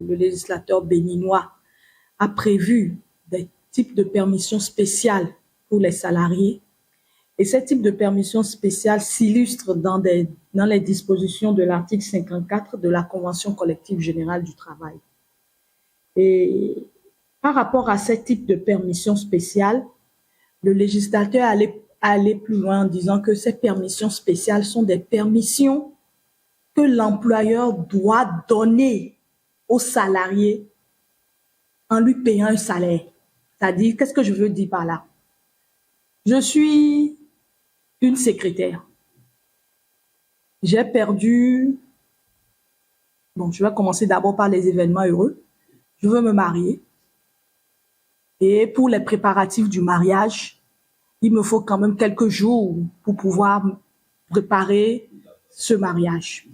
Le législateur béninois a prévu des types de permissions spéciales pour les salariés. Et ces types de permissions spéciales s'illustrent dans les dispositions de l'article 54 de la Convention collective générale du travail. Et par rapport à ces types de permissions spéciales, le législateur allait plus loin en disant que ces permissions spéciales sont des permissions que l'employeur doit donner aux salariés en lui payant un salaire. C'est-à-dire, qu'est-ce que je veux dire par là? Je suis une secrétaire. J'ai perdu... Bon, je vais commencer d'abord par les événements heureux. Je veux me marier. Et pour les préparatifs du mariage, il me faut quand même quelques jours pour pouvoir préparer ce mariage.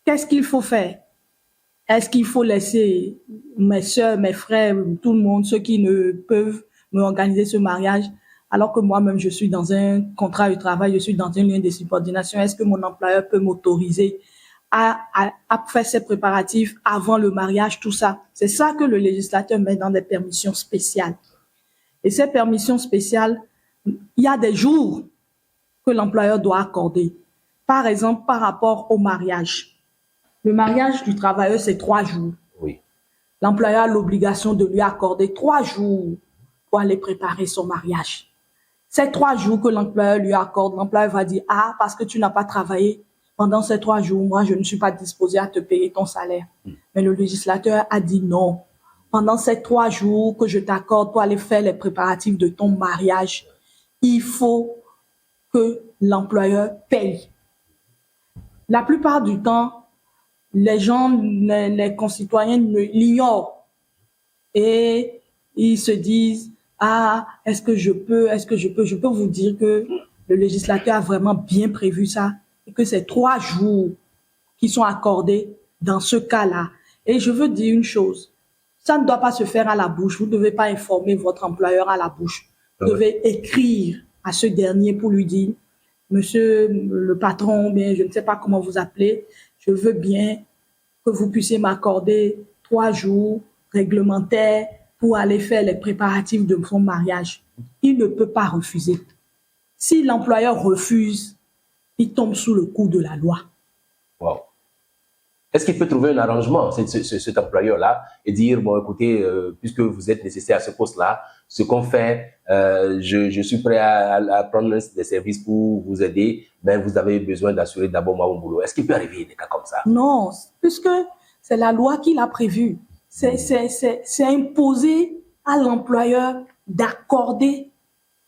Qu'est-ce qu'il faut faire? Est-ce qu'il faut laisser mes soeurs, mes frères, tout le monde, ceux qui ne peuvent me organiser ce mariage, alors que moi-même je suis dans un contrat de travail, je suis dans un lien de subordination? Est-ce que mon employeur peut m'autoriser à faire ces préparatifs avant le mariage, tout ça? C'est ça que le législateur met dans des permissions spéciales. Et ces permissions spéciales, il y a des jours que l'employeur doit accorder. Par exemple, par rapport au mariage. Le mariage du travailleur, c'est 3 jours. Oui. L'employeur a l'obligation de lui accorder 3 jours pour aller préparer son mariage. Ces 3 jours que l'employeur lui accorde, l'employeur va dire, ah, parce que tu n'as pas travaillé pendant ces 3 jours, moi, je ne suis pas disposé à te payer ton salaire. Mais le législateur a dit non. Pendant ces 3 jours que je t'accorde pour aller faire les préparatifs de ton mariage, il faut que l'employeur paye. La plupart du temps, les gens, les concitoyens l'ignorent et ils se disent, ah, est-ce que je peux? Je peux vous dire que le législateur a vraiment bien prévu ça et que c'est 3 jours qui sont accordés dans ce cas-là. Et je veux dire une chose, ça ne doit pas se faire à la bouche. Vous ne devez pas informer votre employeur à la bouche. Vous devez écrire à ce dernier pour lui dire, monsieur le patron, bien, je ne sais pas comment vous appelez, je veux bien que vous puissiez m'accorder 3 jours réglementaires pour aller faire les préparatifs de son mariage. Il ne peut pas refuser. Si l'employeur refuse, il tombe sous le coup de la loi. Wow. Est-ce qu'il peut trouver un arrangement, cet employeur-là, et dire, bon, écoutez, puisque vous êtes nécessaire à ce poste-là, ce qu'on fait, je suis prêt à prendre des services pour vous aider, mais vous avez besoin d'assurer d'abord mon boulot. Est-ce qu'il peut arriver des cas comme ça? Non, puisque c'est la loi qui l'a prévu. C'est imposé à l'employeur d'accorder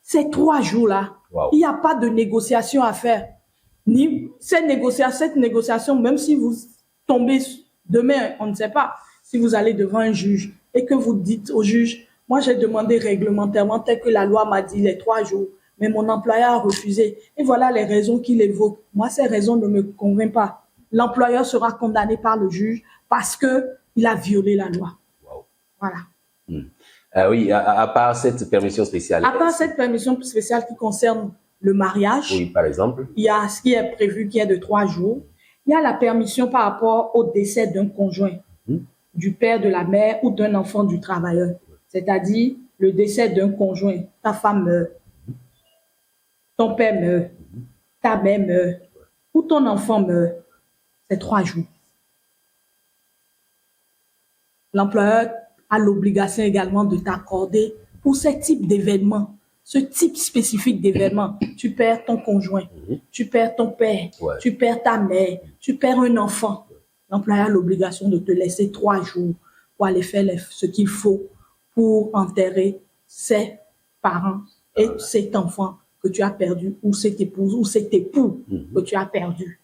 ces 3 jours-là. Wow. Il n'y a pas de négociation à faire. Cette négociation, même si vous tombez demain, on ne sait pas, si vous allez devant un juge et que vous dites au juge, moi j'ai demandé réglementairement tel que la loi m'a dit les 3 jours, mais mon employeur a refusé. Et voilà les raisons qu'il évoque. Moi, ces raisons ne me convainquent pas. L'employeur sera condamné par le juge parce qu'il a violé la loi. Wow. Voilà. Oui, à part cette permission spéciale. À part cette permission spéciale qui concerne le mariage, oui, par exemple, il y a ce qui est prévu qui est de 3 jours. Il y a la permission par rapport au décès d'un conjoint, du père, de la mère ou d'un enfant du travailleur. C'est-à-dire le décès d'un conjoint. Ta femme meurt, ton père meurt, ta mère meurt ou ton enfant meurt. C'est 3 jours. L'employeur a l'obligation également de t'accorder pour ce type d'événement, ce type spécifique d'événement. Tu perds ton conjoint, tu perds ton père, tu perds ta mère, tu perds un enfant. L'employeur a l'obligation de te laisser 3 jours pour aller faire ce qu'il faut pour enterrer ses parents et cet enfant que tu as perdu, ou cette épouse, ou cet époux que tu as perdu.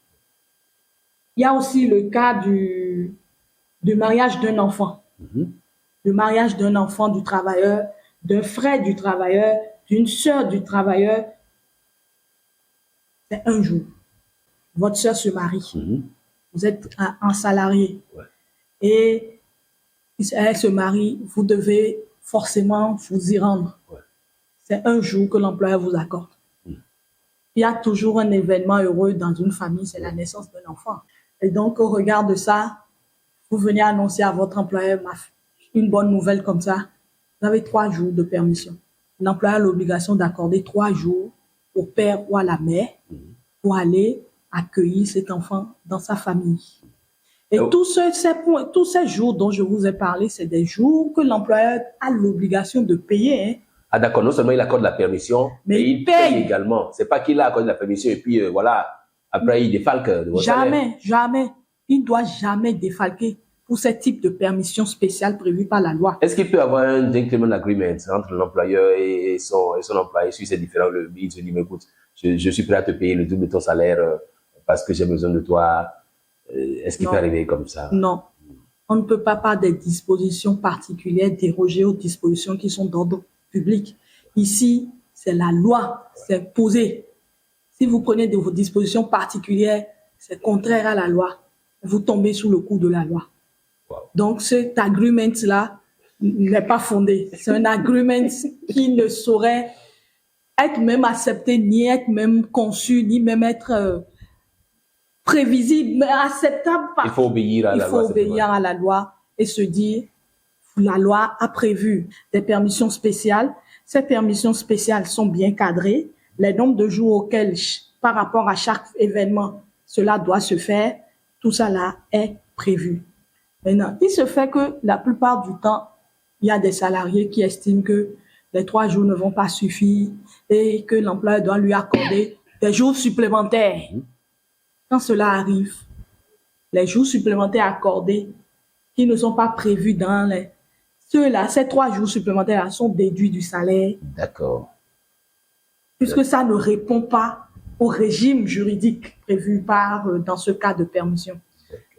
Il y a aussi le cas du mariage d'un enfant. Le mariage d'un enfant du travailleur, d'un frère du travailleur, d'une sœur du travailleur. C'est 1 jour. Votre sœur se marie. Vous êtes un salarié. Et elle se marie, vous devez forcément vous y rendre. C'est 1 jour que l'employeur vous accorde. Il y a toujours un événement heureux dans une famille, c'est la naissance d'un enfant. Et donc, au regard de ça, vous venez annoncer à votre employeur une bonne nouvelle comme ça, vous avez 3 jours de permission. L'employeur a l'obligation d'accorder 3 jours au père ou à la mère pour aller accueillir cet enfant dans sa famille. Et tous ces jours dont je vous ai parlé, c'est des jours que l'employeur a l'obligation de payer. Hein. Ah d'accord, non seulement il accorde la permission, mais il paye également. C'est pas qu'il a accordé la permission et puis voilà, après il défalque de votre salaire. Jamais. Il ne doit jamais défalquer pour ce type de permission spéciale prévue par la loi. Est-ce qu'il peut avoir un gentleman agreement entre l'employeur et son employé sur ces différents leviers? Il se dit, mais écoute, je suis prêt à te payer le double de ton salaire parce que j'ai besoin de toi. Est-ce qu'il peut arriver comme ça? Non. On ne peut pas, par des dispositions particulières, déroger aux dispositions qui sont d'ordre public. Ici, c'est la loi, c'est posé. Si vous prenez de vos dispositions particulières, c'est contraire à la loi. Vous tombez sous le coup de la loi. Wow. Donc, cet agreement-là n'est pas fondé. C'est un agreement qui ne saurait être même accepté, ni être même conçu, ni même être prévisible, mais acceptable. Il faut obéir à la loi. Il faut obéir à la loi et se dire, la loi a prévu des permissions spéciales. Ces permissions spéciales sont bien cadrées. Les nombres de jours auxquels, par rapport à chaque événement, cela doit se faire, tout ça là est prévu. Maintenant, il se fait que la plupart du temps, il y a des salariés qui estiment que les 3 jours ne vont pas suffire et que l'employeur doit lui accorder des jours supplémentaires. Quand cela arrive, les jours supplémentaires accordés qui ne sont pas prévus dans ceux-là, ces 3 jours supplémentaires sont déduits du salaire. D'accord. Puisque ça ne répond pas au régime juridique prévu dans ce cas de permission.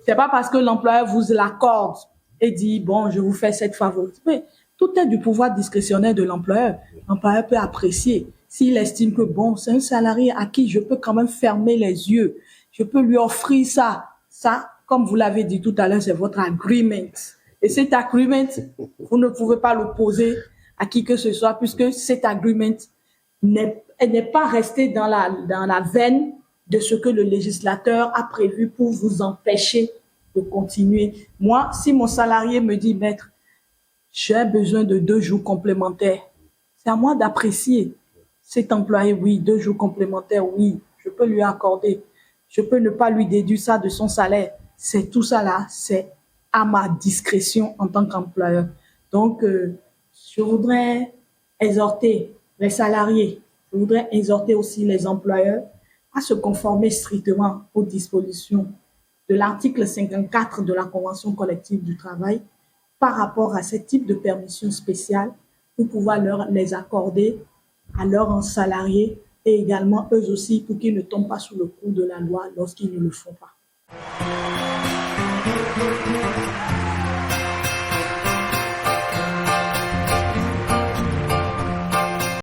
C'est pas parce que l'employeur vous l'accorde et dit, bon, je vous fais cette faveur. Mais tout est du pouvoir discrétionnaire de l'employeur. L'employeur peut apprécier. S'il estime que, bon, c'est un salarié à qui je peux quand même fermer les yeux. Je peux lui offrir ça. Ça, comme vous l'avez dit tout à l'heure, c'est votre agreement. Et cet agreement, vous ne pouvez pas l'opposer à qui que ce soit, puisque cet agreement n'est pas resté dans la veine de ce que le législateur a prévu pour vous empêcher de continuer. Moi, si mon salarié me dit, maître, j'ai besoin de 2 jours complémentaires, c'est à moi d'apprécier. Cet employé, oui, 2 jours complémentaires, oui, je peux lui accorder. Je peux ne pas lui déduire ça de son salaire. C'est tout ça là, c'est à ma discrétion en tant qu'employeur. Donc, je voudrais exhorter les salariés, je voudrais exhorter aussi les employeurs à se conformer strictement aux dispositions de l'article 54 de la Convention collective du travail par rapport à ce type de permission spéciale pour pouvoir les accorder à leurs salariés et également eux aussi pour qu'ils ne tombent pas sous le coup de la loi lorsqu'ils ne le font pas.